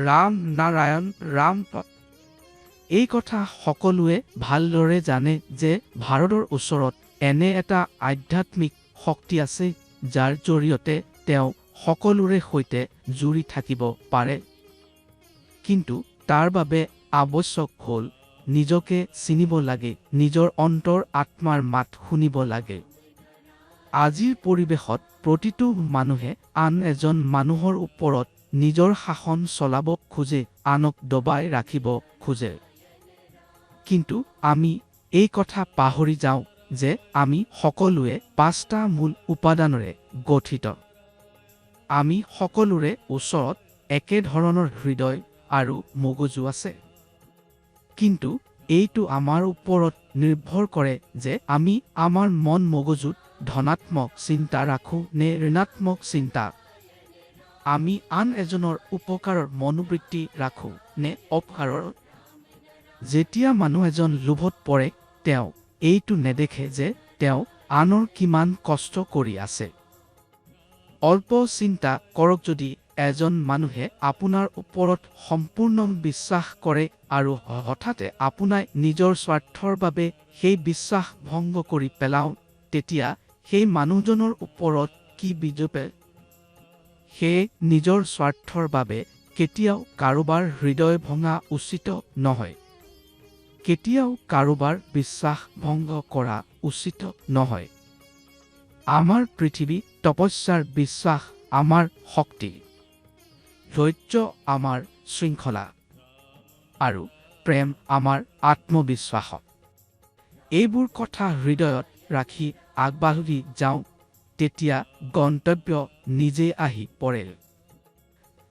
ৰাম নাৰায়ণ ৰাম পথ। এই কথা সকলোৱে ভালদৰে জানে যে ভাৰতৰ ওচৰত এনে এটা আধ্যাত্মিক শক্তি আছে যাৰ জৰিয়তে তেওঁ সকলোৰে সৈতে জুৰি থাকিব পাৰে। কিন্তু তাৰ বাবে আৱশ্যক হ'ল নিজকে চিনিব লাগে, নিজৰ অন্তৰ আত্মাৰ মাত শুনিব লাগে। আজিৰ পৰিৱেশত প্ৰতিটো মানুহে আন এজন মানুহৰ ওপৰত নিজৰ শাসন চলাব খোজে, আনক দবাই ৰাখিব খোজে। কিন্তু আমি এই কথা পাহৰি যাওঁ যে আমি সকলোৱে 5টা মূল উপাদানেৰে গঠিত। আমি সকলোৰে ওচৰত একে ধৰণৰ হৃদয় আৰু মগজু আছে। কিন্তু এইটো আমাৰ ওপৰত নিৰ্ভৰ কৰে যে আমি আমাৰ মন মগজুত ধনাত্মক চিন্তা ৰাখোঁ নে ঋণাত্মক চিন্তা। আমি আন এজনৰ উপকাৰৰ মনোবৃত্তি ৰাখোঁ নে অপকাৰৰ। যেতিয়া মানুহ এজন লোভত পৰে তেওঁ এইটো নেদেখে যে তেওঁ আনৰ কিমান কষ্ট কৰি আছে। অল্প চিন্তা কৰক, যদি এজন মানুহে আপোনাৰ ওপৰত সম্পূৰ্ণ বিশ্বাস কৰে আৰু হঠাতে আপোনাৰ নিজৰ স্বাৰ্থৰ বাবে সেই বিশ্বাস ভংগ কৰি পেলাওঁ, তেতিয়া সেই মানুহজনৰ ওপৰত কি বিজোপে? সেয়ে নিজৰ স্বাৰ্থৰ বাবে কেতিয়াও কাৰোবাৰ হৃদয় ভঙা উচিত নহয়। কেতিয়াও কাৰোবাৰ বিশ্বাস ভংগ কৰা উচিত নহয়। আমাৰ পৃথিৱী, তপস্যাৰ বিশ্বাস আমাৰ শক্তি, ধৈৰ্য আমাৰ শৃংখলা আৰু প্ৰেম আমাৰ আত্মবিশ্বাস। এইবোৰ কথা হৃদয়ত ৰাখি আগবাঢ়ি যাওঁ, তেতিয়া গন্তব্য নিজে আহি পৰে।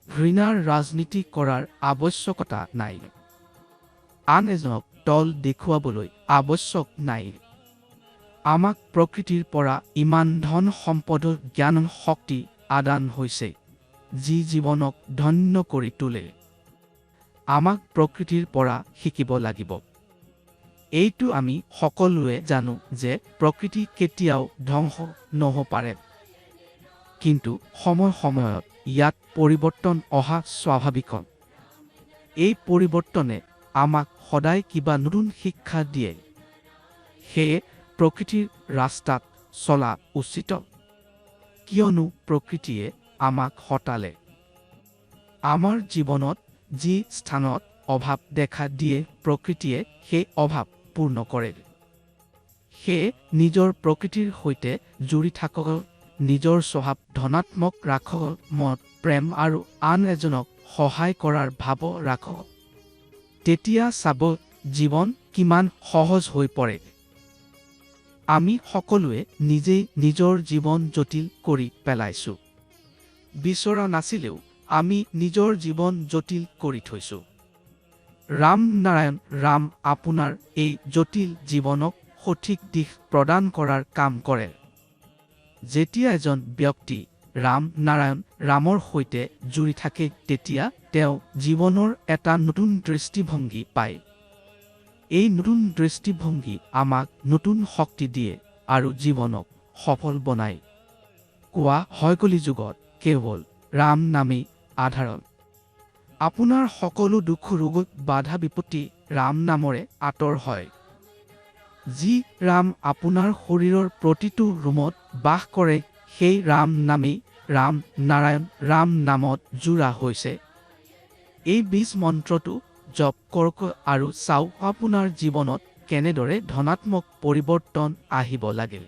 ঘৃণাৰ ৰাজনীতি কৰাৰ আৱশ্যকতা নাই। আন এজনক তল দেখুৱাবলৈ আৱশ্যক নাই। আমাক প্ৰকৃতিৰ পৰা ইমান ধন সম্পদৰ জ্ঞান শক্তি আদান হৈছে যি জীৱনক ধন্য কৰি তোলে। আমাক প্ৰকৃতিৰ পৰা শিকিব লাগিব। এইটো আমি সকলোৱে জানো যে প্ৰকৃতি কেতিয়াও ধ্বংস নহ'ব পাৰে। কিন্তু সময়ত ইয়াত পৰিৱৰ্তন অহা স্বাভাৱিক। এই পৰিৱৰ্তনে আমাক সদায় কিবা নতুন শিক্ষা দিয়ে। সেয়ে প্ৰকৃতিৰ ৰাস্তাত চলা উচিত, কিয়নো প্ৰকৃতিয়ে আমাক সতালে। আমাৰ জীৱনত যি স্থানত অভাৱ দেখা দিয়ে প্ৰকৃতিয়ে সেই অভাৱ পূৰ্ণ কৰে। সেয়ে নিজৰ প্ৰকৃতিৰ সৈতে জুৰি থাকক, নিজৰ স্বভাৱ ধনাত্মক ৰাখক, মত প্ৰেম আৰু আন এজনক সহায় কৰাৰ ভাৱ ৰাখক। তেতিয়া চাব জীৱন কিমান সহজ হৈ পৰে। আমি সকলোৱে নিজেই নিজৰ জীৱন জটিল কৰি পেলাইছো। বিচৰা নাছিলেও আমি নিজৰ জীৱন জটিল কৰি থৈছো। ৰাম নাৰায়ণ ৰাম আপোনাৰ এই জটিল জীৱনক সঠিক দিশ প্ৰদান কৰাৰ কাম কৰে। যেতিয়া এজন ব্যক্তি ৰাম নাৰায়ণ ৰামৰ সৈতে জুৰি থাকে তেতিয়া তেওঁ জীৱনৰ এটা নতুন দৃষ্টিভংগী পায়। এই নতুন দৃষ্টিভংগী আমাক নতুন শক্তি দিয়ে আৰু জীৱনক সফল বনায়। কোৱা হয় কলি যুগত কেৱল ৰাম নামেই আধাৰ। আপোনাৰ সকলো দুখ ৰোগ বাধা বিপত্তি ৰাম নামৰে আঁতৰ হয়। যি ৰাম আপোনাৰ শৰীৰৰ প্ৰতিটো ৰোমত বাস কৰে সেই ৰাম নামেই ৰাম নাৰায়ণ ৰাম নামত জোৰা হৈছে। এই বীজ মন্ত্ৰটো জপ কৰক আৰু চাওক আপোনাৰ জীৱনত কেনেদৰে ধনাত্মক পৰিৱৰ্তন আহিব লাগে।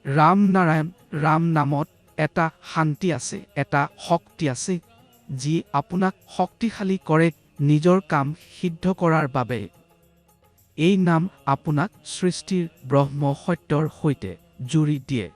ৰাম নাৰায়ণ ৰাম নামত এটা শান্তি আছে, এটা শক্তি আছে যি আপোনাক শক্তিশালী কৰে নিজৰ কাম সিদ্ধ কৰাৰ বাবে। এই নাম আপোনাক সৃষ্টিৰ ব্ৰহ্ম সত্যৰ সৈতে জুৰি দিয়ে।